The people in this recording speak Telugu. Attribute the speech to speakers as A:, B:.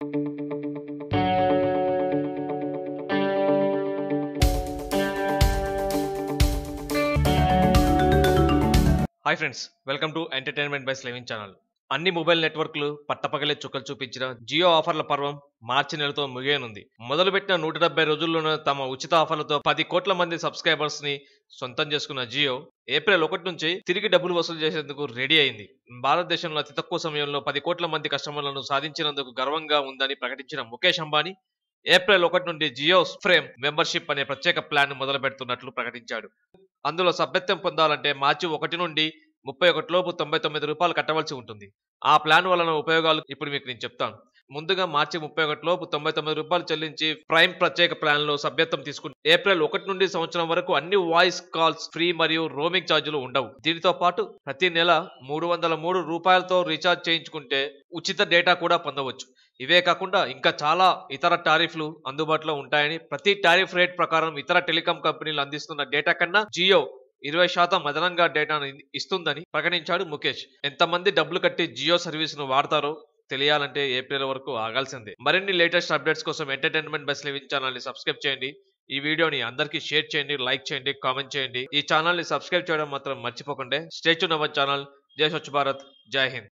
A: Hi friends, welcome to entertainment by Slevin channel. అన్ని మొబైల్ నెట్వర్క్లు పట్టపగలే చుక్కలు చూపించిన జియో ఆఫర్ల పర్వం మార్చి నెలతో ముగియనుంది. మొదలుపెట్టిన 170 రోజుల్లోనే తమ ఉచిత ఆఫర్లతో 10 కోట్ల మంది సబ్స్క్రైబర్స్ ని సొంతం చేసుకున్న జియో ఏప్రిల్ 1 నుంచి తిరిగి డబ్బులు వసూలు చేసేందుకు రెడీ అయింది. భారతదేశంలో అతి తక్కువ సమయంలో 10 కోట్ల మంది కస్టమర్లను సాధించినందుకు గర్వంగా ఉందని ప్రకటించిన ముఖేష్ అంబానీ ఏప్రిల్ 1 నుండి జియో ఫ్రేమ్ మెంబర్షిప్ అనే ప్రత్యేక ప్లాన్ మొదలు పెడుతున్నట్లు ప్రకటించాడు. అందులో సభ్యత్వం పొందాలంటే మార్చి 1 నుండి 31 లోపు ₹99 కట్టవలసి ఉంటుంది. ఆ ప్లాన్ వలన ఉపయోగాలు ఇప్పుడు మీకు నేను చెప్తాను. ముందుగా మార్చి 31 లోపు ₹99 చెల్లించి ప్రైమ్ ప్రత్యేక ప్లాన్ లో సభ్యత్వం తీసుకుంటే ఏప్రిల్ 1 నుండి సంవత్సరం వరకు అన్ని వాయిస్ కాల్స్ ఫ్రీ మరియు రోమింగ్ ఛార్జీలు ఉండవు. దీనితో పాటు ప్రతి నెల ₹303తో రీఛార్జ్ చేయించుకుంటే ఉచిత డేటా కూడా పొందవచ్చు. ఇవే కాకుండా ఇంకా చాలా ఇతర టారిఫ్లు అందుబాటులో ఉంటాయని, ప్రతి టారిఫ్ రేట్ ప్రకారం ఇతర టెలికాం కంపెనీలు అందిస్తున్న డేటా కన్నా జియో 20% అదనంగా డేటాను ఇస్తుందని ప్రకటించాడు ముఖేష్. ఎంతమంది డబ్బులు కట్టి జియో సర్వీస్ ను వాడతారో తెలియాలంటే ఏప్రిల్ వరకు ఆగాల్సిందే. మరిన్ని లేటెస్ట్ అప్డేట్స్ కోసం ఎంటర్టైన్మెంట్ బై స్లెవిన్ ఛానల్ ని సబ్స్క్రైబ్ చేయండి. ఈ వీడియోని అందరికీ షేర్ చేయండి, లైక్ చేయండి, కామెంట్ చేయండి. ఈ ఛానల్ ని సబ్స్క్రైబ్ చేయడం మాత్రం మర్చిపోకండి. Stay tune our channel. జై స్వచ్ఛ భారత్, జై హింద్.